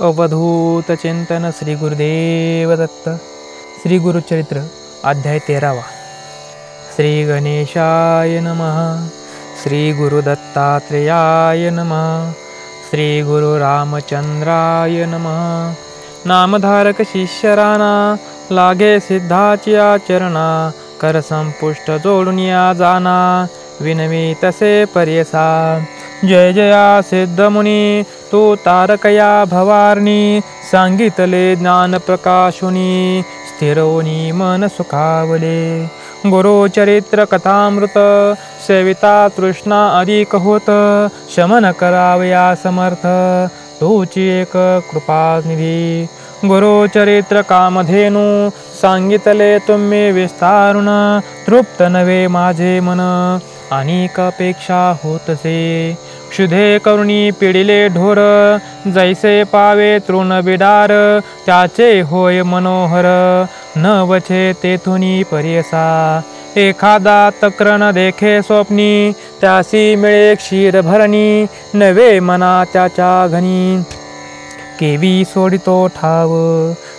अवधूत चिंतन श्री गुरुदेव दत्त. श्री गुरुचरित्र अध्याय 13. श्री गणेशाय नमः. श्री गुरुदत्तात्रेयाय नमः. श्री गुरु रामचंद्राय नमः. नामधारक शिष्य राणा लागे सिद्धाची आचरणा. कर संपुष्ट जोडून या जाना विनवी तसे पर्यसा. जय जया सिद्ध मुनी तू तारकया भवारणी. सांगितले ज्ञान प्रकाशुनी स्थिरवनी मन सुखावले. गुरुचरित्र कथामृत सेविता तृष्णा अधिक होत. शमन करावया समर्थ तूची एक कृपानिधी. गुरुचरित्र कामधेनु सांगितले तुम्ही विस्तारुन. तृप्त नवे माझे मन अनेक अपेक्षा होतसे. क्षुधे करुणी पिडिले ढोर जैसे पावे तृण बिडार. त्याचे होय मनोहर न वचे तेथुनी पर्यसा. एखादा तक्रन देखे स्वप्नी त्यासी मिळे क्षीर भरणी. नवे मना त्याच्या घनी केवी सोडितो ठाव.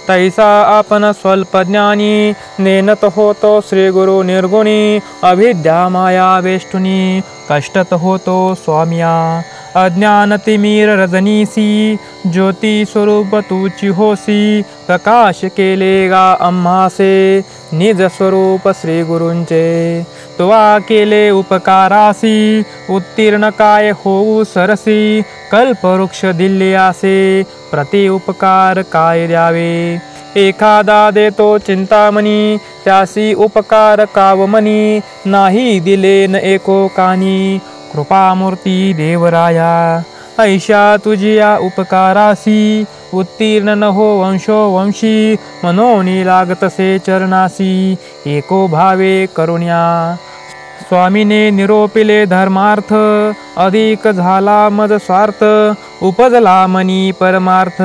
तैसा आपण स्वल्पज्ञानी नेनत होतो श्री गुरु निर्गुणी. अविद्या माया वेष्टुनी कष्टत होतो स्वाम्या. अज्ञान तिमीर रजनीसी ज्योती स्वरूप तूची होसी. प्रकाश केले गा आम्हासे निज स्वरूप श्री गुरूंचे. तुवा केले उपकारासी उत्तीर्ण काय होऊ सरसी. कल्पवृक्ष दिले आसे प्रति उपकार काय द्यावे. एखादा देतो चिंतामणी त्यासी उपकार कावमनी. नाही दिले न एको कानी कृपामूर्ती देवराया. ऐशा तुझिया उपकारासी उत्तीर्ण न हो वंशोवंशी. मनोनी लागतसे चरणासी एको भावे करुण्या. स्वामीने निरोपिले धर्मार्थ अधिक झाला मज स्वार्थ. उपजला मनी परमार्थ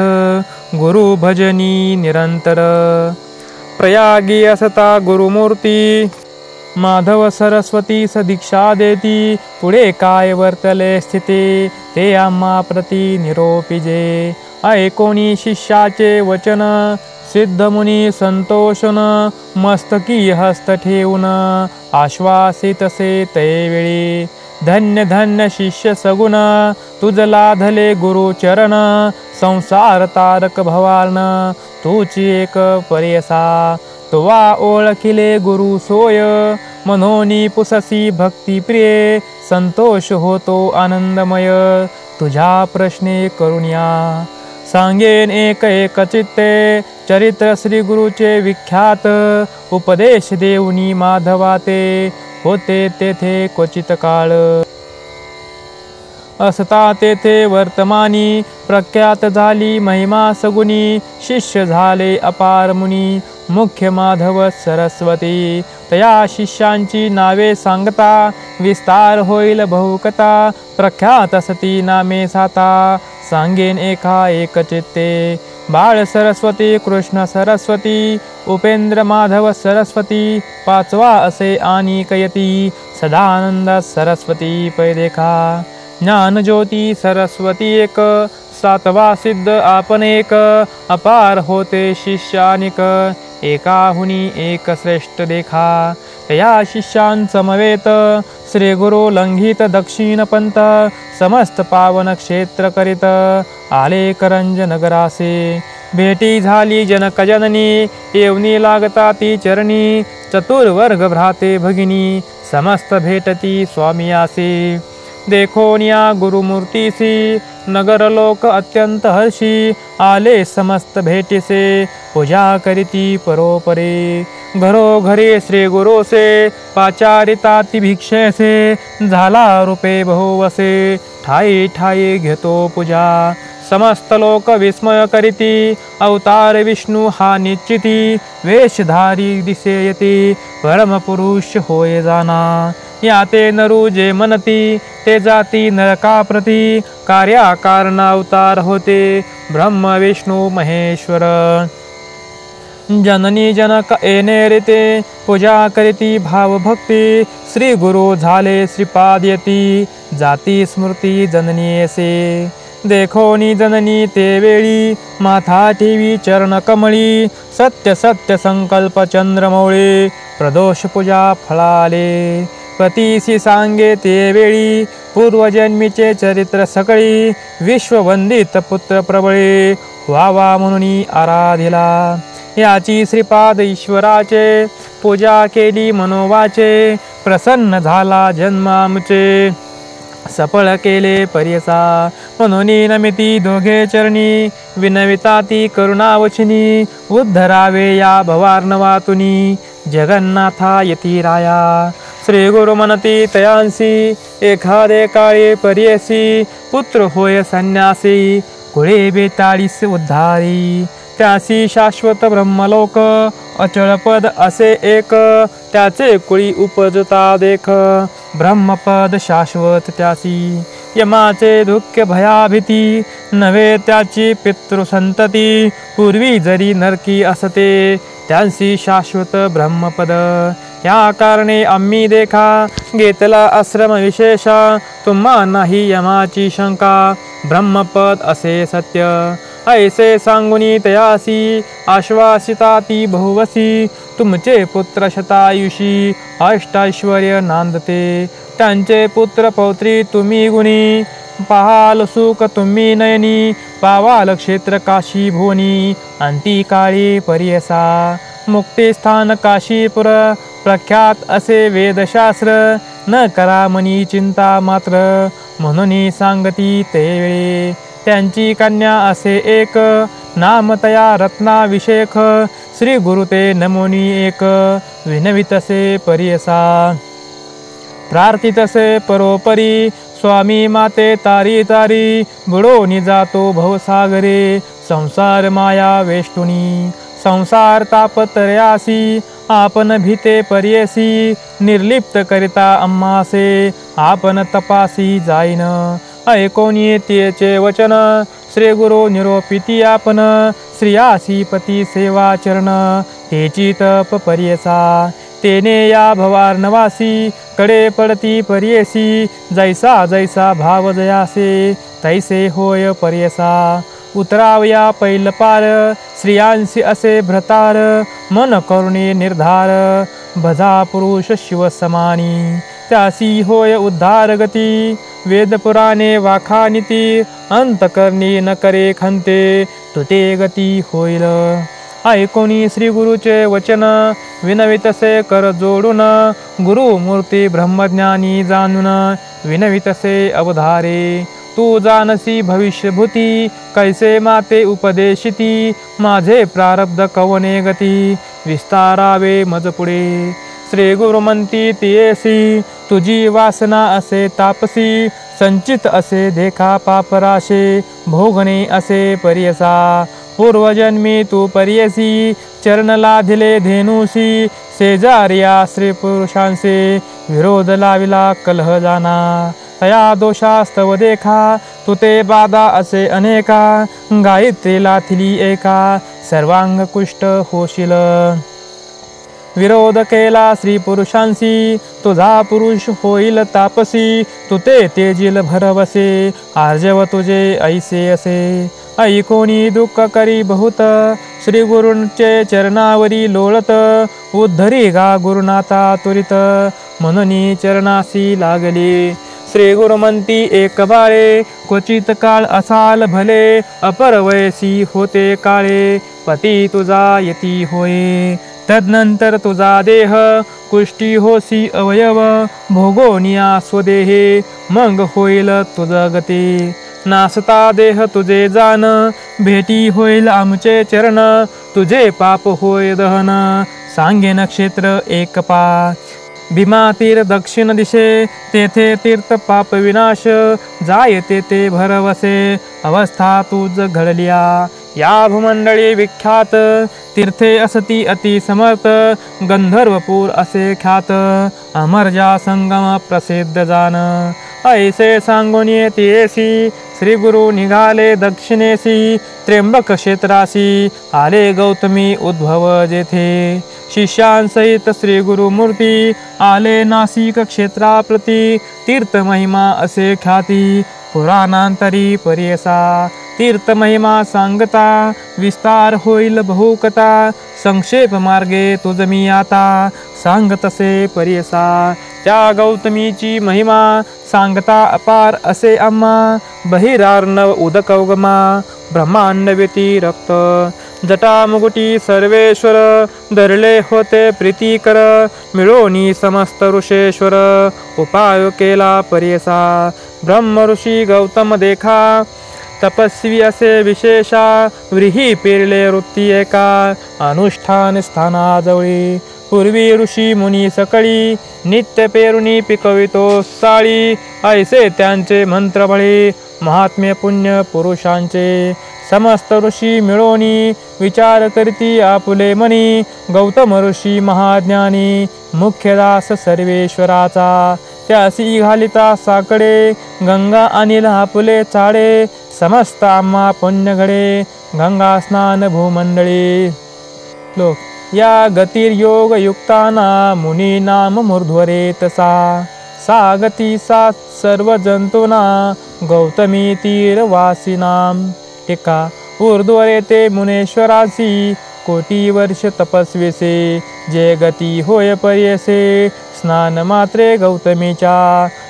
गुरु भजनी निरंतर. प्रयागी असता गुरुमूर्ती माधव सरस्वती सदीक्षा देती. पुढे काय वर्तले स्थिती ते आम्हा प्रती निरोपिजे. ऐकोनी शिष्याचे वचन सिद्धमुनी संतोषन. मस्तकी हस्त ठेवून आश्वासितसे तैवेळी. धन्य धन्य शिष्य सगुण तुझला धले गुरु चरण. संसार तारक भवार्न तूची एक पर्यसा. तुवा ओळखिले गुरु सोय मनोनी पुससी भक्ती प्रिय. संतोष होतो आनंदमय तुझ्या प्रश्ने करुण्या. सांगेन एक एक चित्ते चरित्र श्री गुरुचे विख्यात. उपदेश देऊनी माधवाते होते तेथे क्वचित काळ. असता तेथे वर्तमानी प्रख्यात झाली महिमा सगुनी. शिष्य झाले अपार मुनी मुख्य माधव सरस्वती. तया शिष्यांची नावे सांगता विस्तार होईल बहुकथा. प्रख्यात असती नामे साता सांगेन एका एक चित्ते. बाळ सरस्वती कृष्ण सरस्वती उपेंद्र माधव सरस्वती. पाचवा असे आणि कयती सदानंद सरस्वती पै देखा. ज्ञानज्योती सरस्वती एक सातवा सिद्ध आपण एक. अपार होते शिष्यानिक एकाहुनी एक श्रेष्ठ देखा. या शिष्यांसमवेत श्री गुरु लंघित दक्षिण पंथ. समस्त पावन क्षेत्र करीत आले करंज नगरासे. भेटी झाली जनक जननी येवनी लागता ती चरणी. चतुर्वर्ग भ्राते भगिनी समस्त भेटती स्वामियासी. देखोन या गुरुमूर्तीसी नगर लोक अत्यंत हर्षी. आले समस्त भेटीसे पूजा करीती परोपरे. घरोघरी श्री गुरुसे पाचारिता ती भिक्षेसे. झाला रूपे बहुवसे ठाई ठाई घेतो पूजा. समस्त लोक विस्मय करीती अवतार विष्णू हा निश्चिती. वेशधारी दिसे येती परमपुरुष होय जाना. याते नरू जे मनती ते जाती नरकाप्रती. कार्याकारणा अवतार होते ब्रह्म विष्णू महेश्वर. जननी जनक येणे रीते पूजा करीती भावभक्ती. श्री गुरु झाले श्रीपाद येती जाती स्मृती जननीयसे. देखोनी जननी ते वेळी माथा ठेवी चरण कमळी सत्य सत्य संकल्प चंद्रमौळे प्रदोष पूजा फळाले पतीसी सांगे ते वेळी पूर्वजन्मीचे चरित्र सकळी विश्ववंदित पुत्र प्रबळे व्हावा म्हणून आराधिला याची श्रीपाद ईश्वराचे पूजा केली मनोवाचे प्रसन्न झाला जन्मामचे सफळ केले पर्यसा म्हणून नमिती दोघे चरणी विनविता ती करुणावचनी उद्धरावे या भवार्णवातुनी जगन्नाथा यती राया श्री गुरु म्हणती तयांसी एखादे काळे पर्यसी पुत्र होय संन्यासी कुळे बेताळीस उद्धारी त्यासी शाश्वत ब्रह्मलोक अचळ पद असे एक त्याचे कुळी उपजता देख ब्रह्मपद शाश्वत त्यासी यमाचे दुःख भयाभीती नव्हे त्याची पितृसंतती पूर्वी जरी नरकी असते त्यांसी शाश्वत ब्रह्मपद या कारणे आम्ही देखा घेतला आश्रम विशेष तुम्हा नाही यमाची शंका ब्रह्मपद असे सत्य ऐसे सांगुनी तयासी आश्वासिता ती बहुवसी तुमचे पुत्र शतायुषी अष्टैश्वर्य नांदते त्यांचे पुत्र पौत्री तुम्ही गुणी पाहाल सुख तुम्ही नयनी पावाल क्षेत्र काशी भुवनी अंतिकाळी पर्यसा मुक्तिस्थान काशीपुर प्रख्यात असे वेदशास्त्र न करा मनी चिंता मात्र म्हणून सांगती ते वेळे त्यांची कन्या असे एक नाम तया रत्नाभिषेक श्री गुरु ते नमोनी एक विनवितसे पर्यसा प्रार्थितसे परोपरी स्वामी माते तारी तारी बुडोनी जातो भवसागरे संसार माया वेष्टुनी संसार तापत्रयासी आपण भीते पर्यसी निर्लिप्त करिता अम्मासे आपण तपासी जाईन ऐकोनी तेचे वचन श्री गुरु निरोपिती आपण श्रियासी पती सेवा चरण तेची तप पर्यसा तेने या भवार्णवासी कडे पडती पर्यसी जैसा जैसा भाव जयासे तैसे होय पर्यसा उतरावया पैल पार श्रियांसी असे भ्रतार मन करुणे निर्धार भजा पुरुष शिवसमानी त्यासी होय उद्धार गती वेद पुराणे वाखानिती अंतकरणी न करे खंते तुते गती होईल ऐकोनी श्री गुरुचे वचन विनवितसे कर जोडून गुरु मूर्ती ब्रह्मज्ञानी जाणून विनवितसे अवधारे तू जानसी भविष्यभूती कैसे माते उपदेशिती माझे प्रारब्ध कवने गती विस्तारावे मज पुढे श्री गुरु म्हणती तियेसी तुझी वासना असे तापसी संचित असे देखा पापराशे भोगणे असे पर्यसा पूर्वजन्मी तू पर्यसी चरण लाधिले धेनुसी शेजार्या श्री पुरुषांसे विरोध लाविला कलह जाना तया दोषास्तव देखा तुते बाधा असे अनेका गायत्रीला थिली एका सर्वांग कुष्ट होशील विरोध केला श्री पुरुषांसी तुझा पुरुष होईल तापसी तुते तेजील भरवसे आर्जव तुझे ऐसे असे ऐकोनी दुःख करी बहुत श्री गुरूंचे चरणावरी लोळत उद्धरी गा गुरुनाथा त्वरित म्हणून चरणासी लागली श्री गुरु म्हणती एक बाळे क्वचित काळ असाल भले अपरवयसी होते काळे पती तुझा यती होय तदनंतर तुझा देह कुष्टी होसी अवयव भोगोनिया स्वदेहे मग होईल तुझ गती नासता देह तुझे जान भेटी होईल आमचे चरण तुझे पाप होय दहन सांगे नक्षत्र एक पा भीमा तीर दक्षिण दिशे तेथे तीर्थ पाप विनाश जाय तेथे भरवसे अवस्था तुझ घडलिया या भूमंडळी विख्यात तीर्थे असती अति समर्थ गंधर्वपूर असे ख्यात अमरजा संगम प्रसिद्ध जान ऐसे सांगून येसी श्री गुरु निघाले दक्षिणेसी त्र्यंबक क्षेत्रासी आले गौतमी उद्भव जेथे शिष्यांसहित श्री गुरु मूर्ती आले नासिक क्षेत्राप्रती तीर्थ महिमा असे ख्याती पुराणांतरी पर्यसा तीर्थ महिमा सांगता विस्तार होईल बहुकथा संक्षेप मार्गे तुझ मी आता सांगतसे पर्यसा त्या गौतमीची महिमा सांगता अपार असे आम्हा बहिरार्णव उदकौगमा ब्रह्मांड व्यतिरक्त जटामुकुटी सर्वेश्वर धरले होते प्रीतिकर मिळोनी समस्त ऋषेश्वर उपाय केला पर्यसा ब्रह्म ऋषी गौतम देखा तपस्वी असे विशेषा व्रीही पेरले वृत्ती एका अनुष्ठान स्थानाजवळी पूर्वी ऋषी मुनी सकळी नित्य पेरुनी पिकवितो साळी ऐसे त्यांचे मंत्रबळी महात्म्य पुण्य पुरुषांचे समस्त ऋषी मिळोनी विचार करती आपुले मनी गौतम ऋषी महाज्ञानी मुख्यदास सर्वेश्वराचा त्यासी घालिता साकडे गंगा अनिल आपुले चाडे समस्त आम्हा पुण्यघडे गंगा स्नान भूमंडळी लोक या गतिर्योग युक्ताना मुनी नाम मूर्ध्वरे तसा सा गती सा सर्व जंतूना गौतमी तीरवासीनाम टीका ऊर्ध्वरे ते मुनेश्वरासी कोटी वर्ष तपस्वीसे जे गती होय पर्यसे स्नान मात्रे गौतमीच्या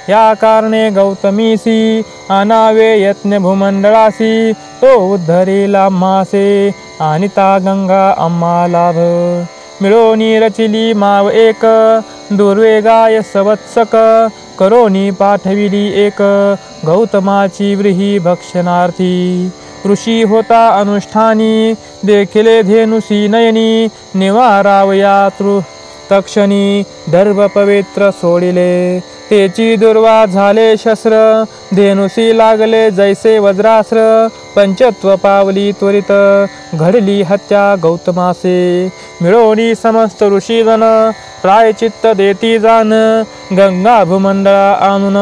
या कारणे गौतमीसी अनावे यत्न भूमंडळासी तो उद्धरेला मासे आणि ता गंगा आम्हा लाभ मिळोनी रचिली माव एक दुर्वेगाय सवत्सक करोनी पाठविली एक गौतमाची व्रीही भक्षणार्थी ऋषी होता अनुष्ठानी देखिले धेनुसी नयनी निवारावया तक्षणी दर्भ पवित्र सोडिले तेची दुर्वा झाले शस्त्र धेनुसी लागले जैसे वज्रास्त्र पंचत्व पावली त्वरित घडली हत्या गौतमासे मिळोनी समस्त ऋषीजन प्रायचित्त देती जान गंगा भूमंडळा आणून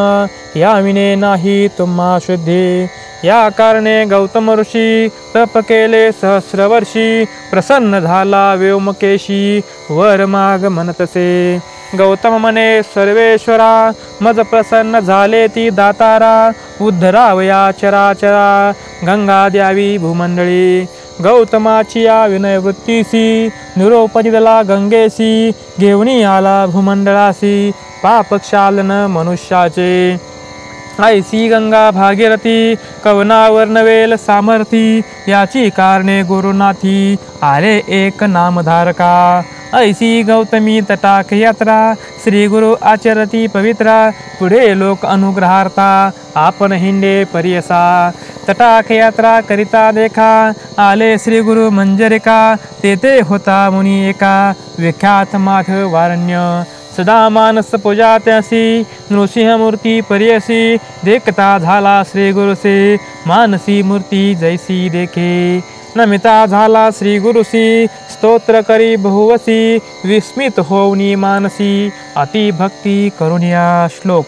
याविने नाही तुम्हा शुद्धी या कारणे गौतम ऋषी तप केले सहस्रवर्षी प्रसन्न झाला व्योमकेशी वर माग म्हणतसे गौतम म्हणे सर्वेश्वरा मज प्रसन्न झाले ती दातारा उद्धरावया चराचरा गंगा द्यावी भूमंडळी गौतमाची या विनयवृत्तीसी निरोप दिला गंगेसी घेऊनी आला भूमंडळासी पापक्षालन मनुष्याचे ऐसी गंगा भागीरथी कवनावर नवेल सामर्थी याची कारणे गुरुनाथी आले एक नामधारका ऐसी गौतमी तटाक यात्रा श्री गुरु आचरती पवित्रा पुढे लोक अनुग्रहार्था आपण हिंडे पर्यसा तटाक यात्रा करिता देखा आले श्री गुरु मंजरिका तेथे होता मुनी एका विख्यात माधव वारण्य सदा मानस पूजा त्यासी नृसिंह मूर्ती पर्यसी देखता झाला श्री गुरुसे मानसी मूर्ती जैसी देखे नमिता झाला श्री गुरुसी स्तोत्र करी बहुवसी विस्मित होवनी मानसी अति भक्ती करुण्या श्लोक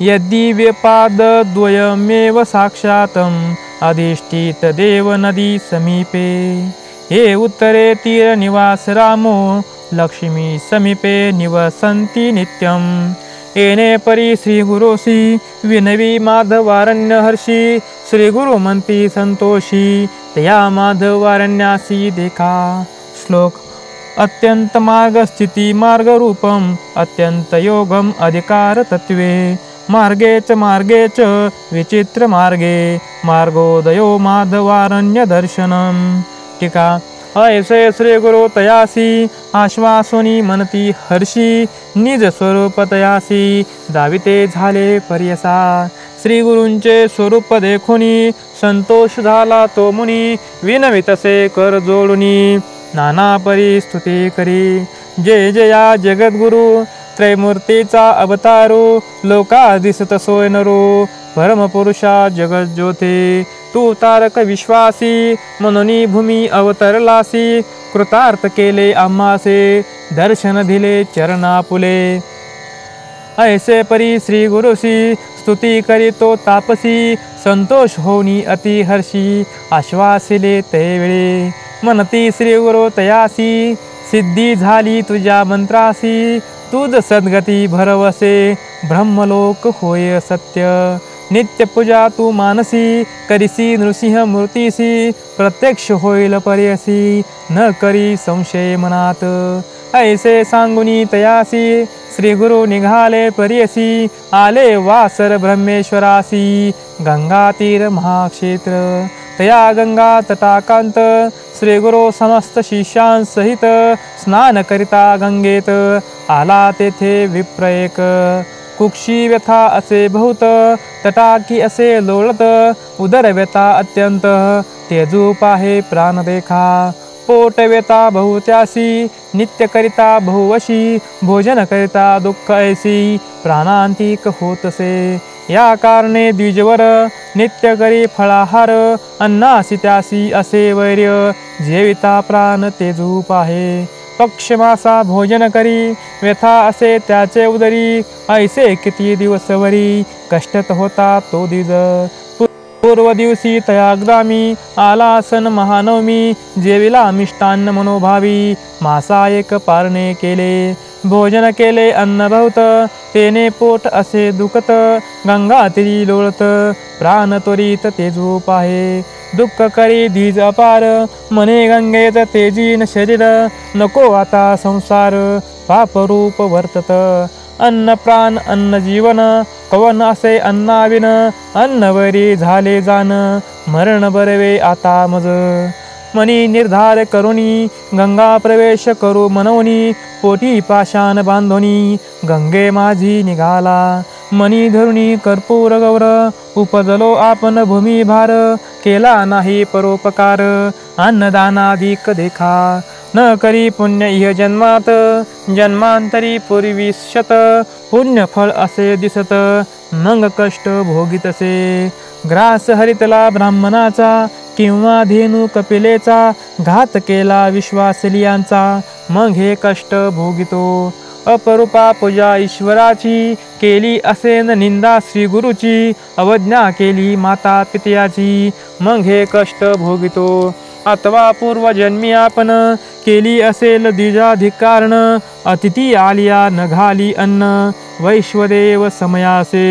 यद्दी व्यपाद द्वयमेव साक्षातम अधिष्ठित देव नदी समीपे हे उत्तरे तीर निवास रामो लक्ष्मी समीपे निवसंती नित्यम येणे परी श्री गुरुसी विनवी माधवारण्य हर्षी श्री गुरु म्हणती संतोषी तया माधवारण्यासी देखा श्लोक अत्यंत मार्ग स्थिती मार्ग रूपम अत्यंत योगम अधिकार तत्वे मार्गेच विचित्र मार्गे मार्गोदयो माधवारण्य दर्शनम टीका ऐसे श्री गुरु तयासी आश्वासोनी मनती हर्षी निज स्वरूप तयासी दाविते झाले पर्यसा श्री गुरूंचे स्वरूप देखुनी संतोष झाला तो मुनी विनवितसे कर जोडुनी नाना परी स्तुती करी जय जया जगद्गुरु त्रैमूर्तीचा अवतारो लोका दिसत सोय नरो परमपुरुषा जगज्योते तू तारक विश्वासी मनोनी भूमी अवतरलासी कृतार्थ केले आम्हासे दर्शन दिले चरणापुले ऐसे परी श्री गुरुसी स्तुती करीतो तापसी संतोष होनी अति हर्षी आश्वासिले ते वेळे मनती श्री गुरु तयासी सिद्धी झाली तुझ्या मंत्रासी तुझ सद्गती भरवसे ब्रह्मलोक होय सत्य नित्य पूजा तू मानसी करिसी नृसिंह मूर्तीसी प्रत्यक्ष होईल पर्यसी न करी संशय मनात ऐसे सांगुनी तयासी श्री गुरु निघाले पर्यसी आले वासर ब्रह्मेश्वरासी गंगा तीर महाक्षेत्र तया गंगा तटाकांत श्री गुरु समस्त शिष्यांसहित स्नान करिता गंगेत आला तेथे विप्रयेक कुक्षी व्यथा असे बहुत तटाकी असे लोळत उदर व्यथा अत्यंत तेजू पाहे प्राण देखा पोट व्यथा बहुत्यासी नित्य करिता बहुवशी भोजन करिता दुःख ऐसी प्राणांतिक होतसे या कारणे द्विजवर नित्य करी फळाहार अन्नासी त्यासी असे वैर्य जेविता प्राण तेजू पाहे पक्षमासा भोजन करी व्यथा असे त्याचे उदरी ऐसे किती दिवसवरी कष्टत होता तो द्विज पूर्व दिवशी तयाग्रामी आला सन महानवमी जेविला मिष्टान्न मनोभावी मासा एक पारणे केले भोजन केले अन्न बहुत तेने पोट असे दुखत गंगा तिरी लोळत प्राण त्वरित तेजू पाहे दुःख करी द्विज अपार मने गंगेत तेजीन शरीर नको आता संसार पापरूप वर्तत अन्न प्राण अन्न जीवन कवन असे अन्नाविन अन्नवरी झाले जान मरण बरवे आता मज मनी निर्धार करुणी गंगा प्रवेश करू मनवनी पोटी पाषाण बांधोनी गंगे माझी निघाला मनी धरुणी कर्पूर गौर उपजलो आपण भूमी भार केला नाही परोपकार अन्नदानाधिक देखा न करी पुण्य इह जन्मात जन्मांतरी पूर्वीशत पुण्य फळ असे दिसत मंग कष्ट भोगितसे ग्रास हरितला ब्राह्मणाचा किंवा धेनू कपिलेचा घात केला विश्वासलियांचा मग हे कष्ट भोगितो अपरूपा पूजा ईश्वराची केली असेन निंदा श्री गुरुची अवज्ञा केली माता पित्याची मग हे कष्ट भोगितो अथवा पूर्वजन्मी आपण केली असेल द्विजाधिकारण अतिथी आलिया न घाली अन्न वैश्वदेव समयासे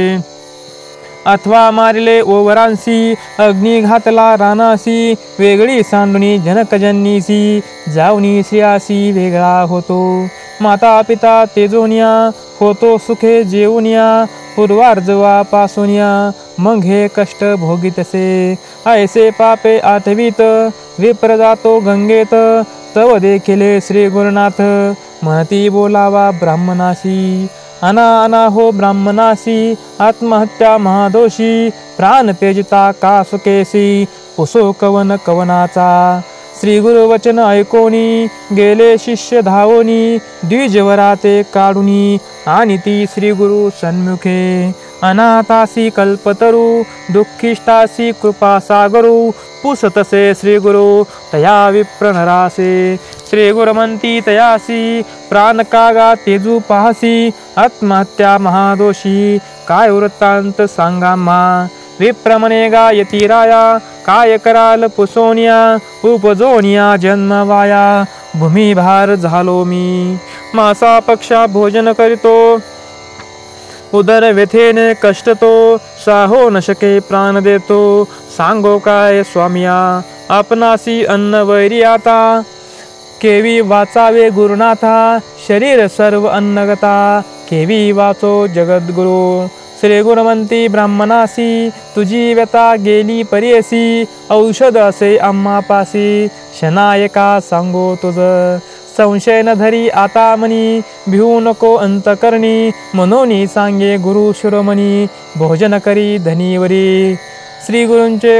अथवा मारिले ओवरांसी अग्नी घातला रानासी वेगळी सांडुनी जनकजन्नीसी जावनी श्रियासी वेगळा होतो माता पिता तेजोनिया होतो सुखे जेवुनिया पूर्वार्जवा पासोनिया मग हे कष्ट भोगितसे ऐसे पापे आठवीत विप्र जातो गंगेत तव देखिले श्री गुरुनाथ म्हणती बोलावा ब्राह्मणासी अना अना हो ब्राह्मणासी आत्महत्या महादोषी प्राण तेजता का सुकेसी पुसो कवन कवनाचा श्री गुरुवचन ऐकोनी गेले शिष्य धावोनी द्विजवराते काढुनी आणि ती श्री गुरु सन्मुखे अनाथासी कल्पतरू दुःखिष्टासी कृपा सागरू पुसतसे श्री गुरु तया विप्रनरासे श्री गुरुमंती तयासी प्राण कागा तेजू पाहसी आत्महत्या महादोषी काय वृत्तांत सांगा मा विप्रमनेगा यतिराया काय कराल पुसोनिया उपजोनिया जन्म वाया भूमी भार झालो मी मासा पक्षा भोजन करितो उदर व्यथेने कष्ट तो साहो न शके प्राण देतो सांगो काय स्वामिया आपणासी अन्न वैरी आता केवी वाचावे गुरुनाथा शरीर सर्व अन्नगता केवी वाचो जगद्गुरु श्री गुरुमंती ब्राह्मणासी तुझी व्यथा गेली पर्यसी औषध असे आम्हापासी शनायका सांगो तुझ संशय न धरी आता मनी भिवू नको अंतकरणी मनोनी सांगे गुरु शिरोमणी भोजन करी धनीवरी श्री गुरूंचे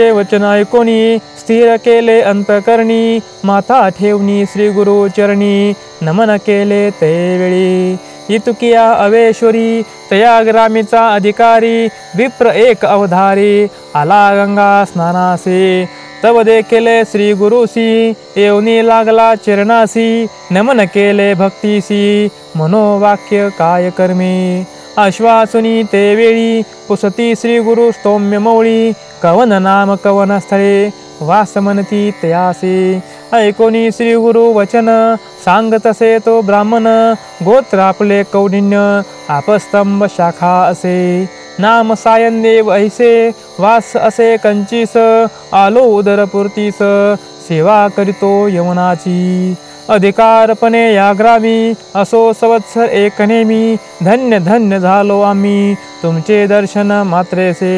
वचन ऐकोनी स्थिर केले अंतकरणी माथा ठेवणी श्री गुरु चरणी नमन केले ते वेळी इतुकिया अवेश्वरी तया ग्रामीचा अधिकारी विप्र एक अवधारी आला गंगा स्नानासी तव देखिले श्री गुरुसी येवनी लागला चरणासी नमन केले भक्तीसी मनोवाक्य काय कर्मी आश्वासुनी ते वेळी पुसती श्री गुरु स्तोम्य मौळी कवन नाम कवन स्थळे वास मनती तयासी ऐकोनी श्री गुरु वचन सांगत असे तो ब्राह्मण गोत्र आपले कौंडिन्य आपस्तंभ शाखा असे नाम सायनदेव ऐसे वास असे कंचीस आलो उदरपूर्तीस सेवा करीतो यवनाची अधिकारपणे या ग्रामी असो संवत्सर एक नेमी धन्य धन्य झालो आम्ही तुमचे दर्शन मात्रेसे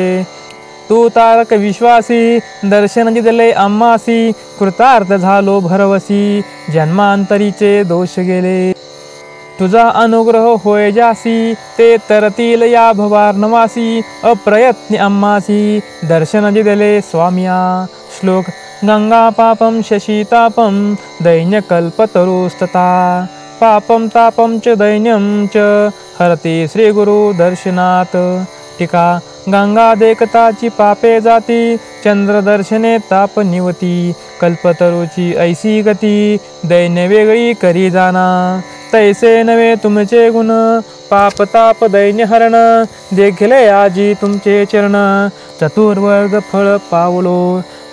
तू तारक विश्वासी दर्शन दिले आम्हासी कृतार्थ झालो भरवसी जन्मांतरीचे दोष गेले तुझा अनुग्रह होय जासी ते तरतील या भवार्णवासी अप्रयत्नी आम्हासी दर्शन दिले स्वामिया श्लोक गंगा पापम शशीतापम दैन्यकल्पतरुस्तथा पापम तापम च दैन्यम च हरते श्री गुरु दर्शनात टीका गंगा देखताची पापे जाती चंद्र दर्शने ताप निवती कल्पतरुची ऐसी गती दैन्य वेगळी करी जाना तैसे नवे तुमचे गुण पाप ताप दैन्य हरण देखले आजी तुमचे चरण चतुर्वर्ग फळ पावलो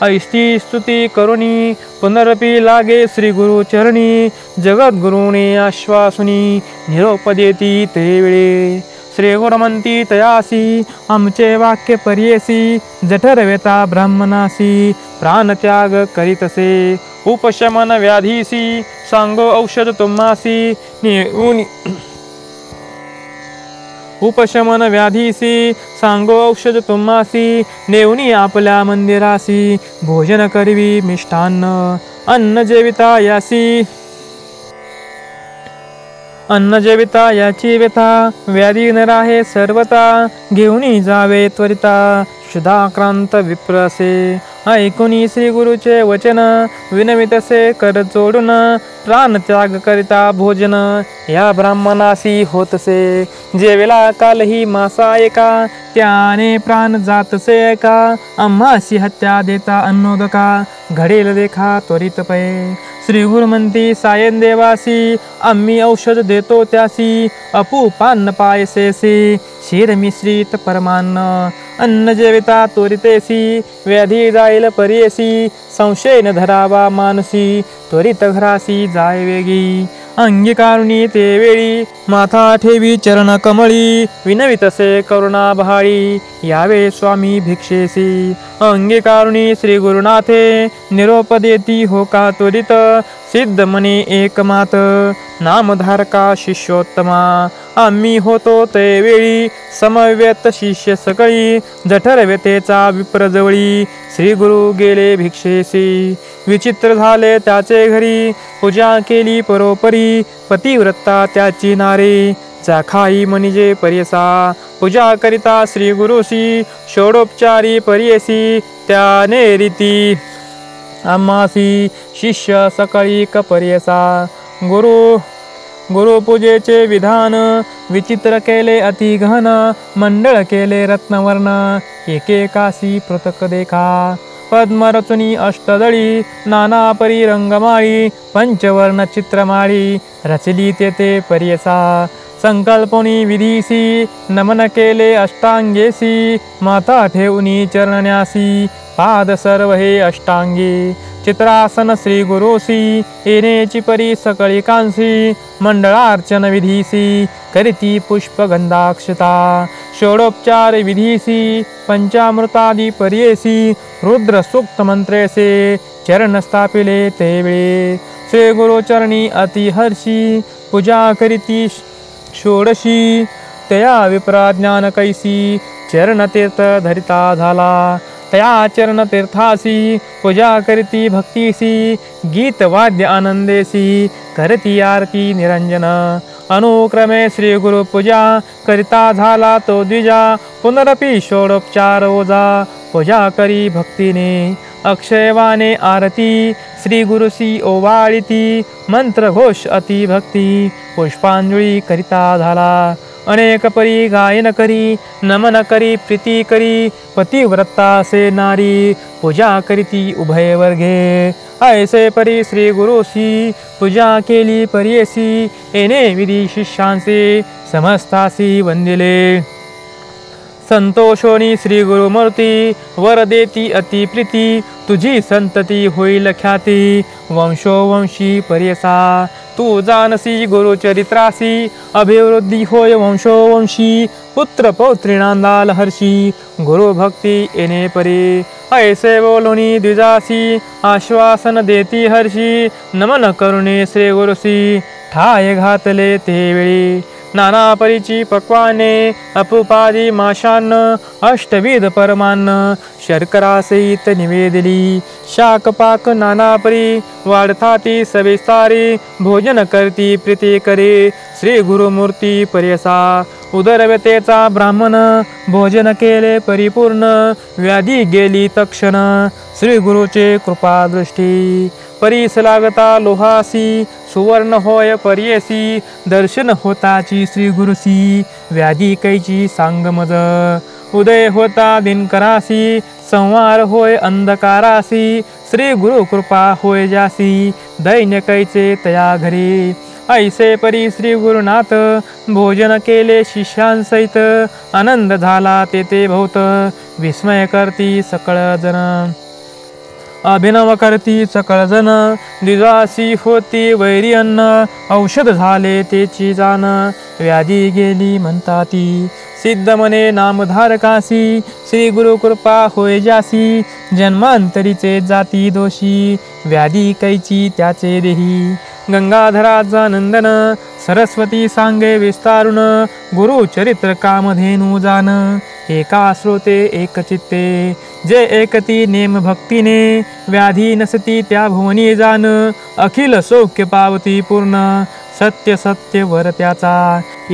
ऐस्ती स्तुती करुणी पुनरपी लागे श्री गुरु चरणी जगद्गुरुने आश्वासुनी निरोप देती ते वेळे श्री गुरुमंती तयासी आमचे वाक्य पर्येसी जठर व्यथा ब्राह्मणासी प्राणत्याग करीतसे उपशमन व्याधीसी सांगो औषध तुम्हासी उपशमन व्याधीसी सांगो औषध तुम्हासी नेवनी आपल्या मंदिरासी भोजन करवी मिष्टान्न अन्न जेविता याची व्यथा व्याधी न राहे सर्वता घेऊनी जावे त्वरिता शुद्धाक्रांत विप्रसे ऐकुनी श्री गुरुचे वचन विनवितसे कर जोडून प्राण त्याग करिता भोजन या ब्राह्मणासी होतसे जेवेला कालही मासा एका त्याने प्राण जातसे एका आम्हासी हत्या देता अन्नोदका घडेल देखा त्वरित पै श्री गुरुमंती सायन देवासी आम्ही औषध देतो त्यासी अपूपान्न पायसेसी क्षीर मिश्रित परमान्न अन्न जेविता त्वरितेसी व्याधी जाईल परियेसी संशय न धरावा मानसी त्वरित घरासी जाय वेगी अंगीकारुणी ते वेळी माथा ठेवी चरण कमळी विनवितसे करुणा बहाळी यावे स्वामी भिक्षेसी अंगीकारुणी श्री गुरुनाथे निरोप देती हो का त्वरित सिद्ध मने एकमात नामधारका शिष्योत्तमा आम्ही होतो ते वेळी समवेत शिष्य सकळी जठर व्यथेचा विप्रजवळी श्री गुरु गेले भिक्षेसी विचित्र झाले त्याचे घरी पूजा केली परोपरी पतिव्रता त्याची नारी चाखाई म्हणजे परियसा पूजा करिता श्री गुरुसी षोडोपचारी परियसी त्याने रीती आम्हासी शिष्य सकाळी कपर्यसा गुरुपूजेचे विधान विचित्र केले अति गहन मंडळ केले रत्नवर्ण एकेकासी पृथक देखा पद्मरचुनी अष्टदळी नाना परी रंगमाळी पंचवर्ण चित्रमाळी रचली तेथे पर्यसा संकल्पनी विधीसी नमन केले अष्टांगेसी माता ठेवनी चरणण्यासी पाद सर्व हे अष्टांगी चित्रासन श्री गुरुसी येनेची परी सकळी कांसी मंडळार्चन विधीसी करीती पुष्पगंधाक्षता षोडोपचार विधीसी पंचामृतादी पर्येसी रुद्र सूक्त मंत्रेसे चरण स्थापिले ते वेळे श्री गुरुचरणी अतिहर्षी पूजा करीती षोडशी तया विप्रा ज्ञान कैसी चरणतीर्थ धरिता झाला तया चरण तीर्थासी पूजा करीती भक्तीसी गीत वाद्य आनंदेसी करती आरती निरंजन अनुक्रमे श्री गुरु पूजा करिता झाला तो द्विजा पुनरपि षोडोपचार ओजा पूजा करी भक्तीने अक्षयवाने आरती श्री गुरुसी ओवाळीती मंत्र घोष अति भक्ती पुष्पांजळी करिता झाला अनेक परी गायन करी नमन करी प्रीती करी पतिव्रता से नारी पूजा करीती उभय वर्गे ऐसे परी श्री गुरुसी पूजा केली पर्येसी येणे विधी शिष्यांसी समस्तासी वंदिले संतोषोनी श्री गुरुमूर्ती वर देती अति प्रीती तुझी संतती होईल ख्याती वंशोवंशी पर्यसा तू जानसी गुरुचरित्रासी अभिवृद्धी होय वंशोवंशी पुत्र पौत्रिणांदाल हर्षी गुरुभक्ती येणे परी ऐसे बोलुनी द्विजासी आश्वासन देती हर्षी नमन करुणे श्री गुरुसी ठाय घातले ते वेळी नाना परीची पक्वाने अपुपादी माशान्न अष्टविध परमान्न शर्करा सहित निवेदिली शाक पाक नाना परी वाढताती सविस्तारी भोजन करती प्रीती करे श्री गुरुमूर्ती पर्यसा उदरव्यतेचा ब्राह्मण भोजन केले परिपूर्ण व्याधी गेली तक्षण श्री गुरुचे कृपादृष्टी परीस लागता लोहासी सुवर्ण होय पर्येसी दर्शन होताची श्री गुरुसी व्याधी कैची सांग मज उदय होता दिनकरासी संवार होय अंधकारासी श्री गुरु कृपा होय जासी दैन्य कैचे तया घरी ऐसे परी श्री गुरुनाथ भोजन केले शिष्यांसहित आनंद झाला तेथे बहुत विस्मय करती सकळ जन अभिनव करती सकळ जन द्विजासी होती वैरी अन्न औषध झाले तेची जाण व्याधी गेली म्हणताती सिद्ध मने नामधारकासी श्री गुरु कृपा होय जासी जन्मांतरीचे जाती दोषी व्याधी कैची त्याचे देही गंगाधराचा नंदन सरस्वती सांगे विस्तारुन गुरु चरित्र कामधेनु जान एका श्रोते एक चित्ते जे एकती नेम भक्तीने व्याधी नसती त्या भुवनी जान अखिल सौख्य पावती पूर्ण सत्य सत्य वर त्याचा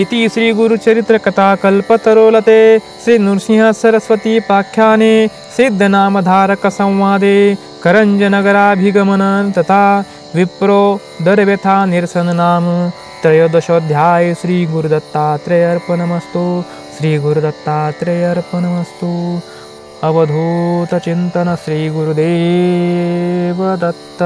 इति श्री गुरुचरित्र कथा कल्पतरोलते श्री नृसिंह सरस्वती पाख्याने सिद्ध नामधारक संवादे करंज नगराभिगमन तथा विप्रो दरव्यथा निरसन नाम त्रयोदशोध्याय श्री गुरुदत्तात्रेय अर्पणमस्तु श्री गुरुदत्तात्रेय अर्पणमस्तु अवधूत चिंतन श्री गुरुदेव दत्त।